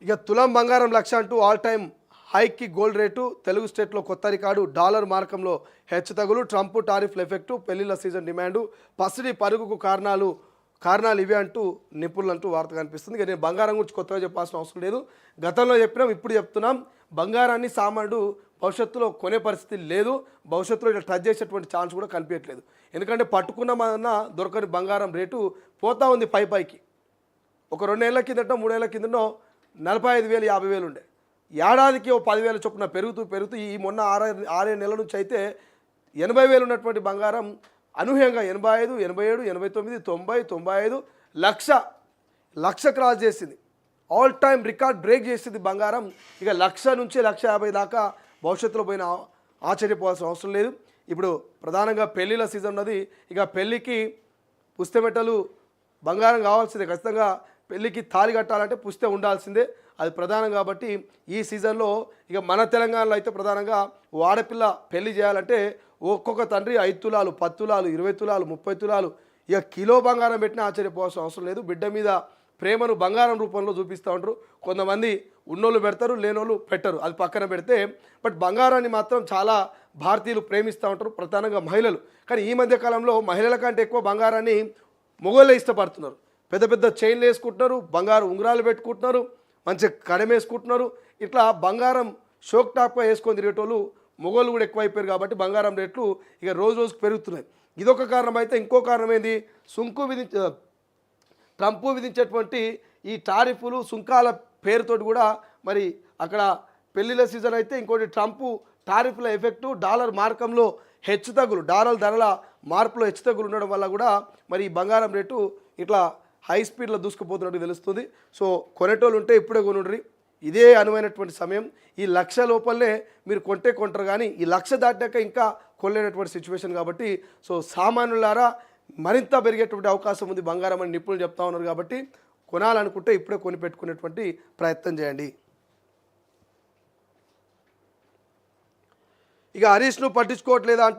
ఇక తులం బంగారం లక్ష అంటూ ఆల్ టైమ్ హైకి గోల్డ్ రేటు, తెలుగు స్టేట్లో కొత్త రికార్డు, డాలర్ మార్కంలో హెచ్చుతగులు, ట్రంప్ టారిఫ్ల ఎఫెక్టు, పెళ్లిళ్ళ సీజన్ డిమాండు, పసిడి పరుగుకు కారణాలు ఇవే అంటూ నిపుణులు అంటూ వార్త కనిపిస్తుంది. ఇక నేను బంగారం గురించి కొత్తగా చెప్పాల్సిన అవసరం లేదు. గతంలో చెప్పినాం, ఇప్పుడు చెప్తున్నాం. బంగారాన్ని సామాన్యుడు భవిష్యత్తులో కొనే పరిస్థితి లేదు. భవిష్యత్తులో ఇట్లా టచ్ చేసేటువంటి ఛాన్స్ కూడా కనిపించట్లేదు. ఎందుకంటే పట్టుకున్నామన్న దొరకని బంగారం రేటు పోతా ఉంది పైకి. ఒక 2 ఏళ్ల కిందట 3 ఏళ్ల కిందనో 45,000 50,000 ఉండే. ఏడాదికి ఓ 10,000 చొప్పున పెరుగుతూ ఈ మొన్న 6 నెలల నుంచి అయితే 80,000 ఉన్నటువంటి బంగారం అనూహ్యంగా 85, 87, 89, 90, 95 లక్ష క్రాస్ చేసింది. ఆల్ టైమ్ రికార్డ్ బ్రేక్ చేసింది బంగారం. ఇక 1,00,000 నుంచి 1,50,000 దాకా భవిష్యత్తులో పోయిన ఆశ్చర్యపోవాల్సిన అవసరం లేదు. ఇప్పుడు ప్రధానంగా పెళ్లిళ్ళ సీజన్ ఉన్నది. ఇక పెళ్ళికి పుస్తమెట్టలు బంగారం కావాల్సిందే. ఖచ్చితంగా పెళ్ళికి తాళి కట్టాలంటే పుస్తే ఉండాల్సిందే, అది ప్రధానం. కాబట్టి ఈ సీజన్లో ఇక మన తెలంగాణలో అయితే ప్రధానంగా ఆడపిల్ల పెళ్లి చేయాలంటే ఒక్కొక్క తండ్రి 5 తులాలు, 10 తులాలు, 20 తులాలు, 30 తులాలు, ఇక కిలో బంగారం పెట్టినా ఆశ్చర్యపోవాల్సిన అవసరం లేదు. బిడ్డ మీద ప్రేమను బంగారం రూపంలో చూపిస్తూ ఉంటారు. కొంతమంది ఉన్నోళ్ళు పెడతారు, లేనోళ్ళు పెట్టరు, అది పక్కన పెడితే. బట్ బంగారాన్ని మాత్రం చాలా భారతీయులు ప్రేమిస్తూ ఉంటారు, ప్రధానంగా మహిళలు. కానీ ఈ మధ్య కాలంలో మహిళల కంటే ఎక్కువ బంగారాన్ని మొగోళ్ళే ఇష్టపడుతున్నారు. పెద్ద పెద్ద చైన్లు వేసుకుంటున్నారు, బంగారు ఉంగరాలు పెట్టుకుంటున్నారు, మంచి కడమేసుకుంటున్నారు. ఇట్లా బంగారం షోక్ టాప్గా వేసుకొని తిరిగేటోళ్ళు మొగోళ్ళు కూడా ఎక్కువైపోయారు. కాబట్టి బంగారం రేట్లు ఇక రోజు రోజుకు పెరుగుతున్నాయి. ఇదొక కారణం. అయితే ఇంకో కారణం ఏంది, ట్రంప్ విధించేటువంటి ఈ టారిఫ్లు సుంకాల పేరుతోటి కూడా మరి అక్కడ పెళ్లిళ్ళ సీజన్ అయితే ఇంకోటి ట్రంప్ టారిఫ్ల ఎఫెక్టు, డాలర్ మార్కంలో హెచ్చుతగ్గులు, డాలర్ ధరల మార్పులో హెచ్చుతగ్గులు ఉండడం వల్ల కూడా మరి ఈ బంగారం రేటు ఇట్లా హై స్పీడ్లో దూసుకుపోతున్నట్టు తెలుస్తుంది. సో కొనేటోళ్ళు ఉంటే ఇప్పుడే కొనుండ్రి, ఇదే అనువైనటువంటి సమయం. ఈ 1,00,000 లోపలనే మీరు కొంటారు, కానీ ఈ 1,00,000 దాటాక ఇంకా కొనలేనటువంటి సిచ్యువేషన్. కాబట్టి సో సామాన్యులారా మరింత పెరిగేటువంటి అవకాశం ఉంది బంగారం అని నిపుణులు చెప్తా ఉన్నారు. కాబట్టి కొనాలనుకుంటే ఇప్పుడే కొని పెట్టుకునేటువంటి ప్రయత్నం చేయండి. ఇక హరీష్ను పట్టించుకోవట్లేదా అంటూ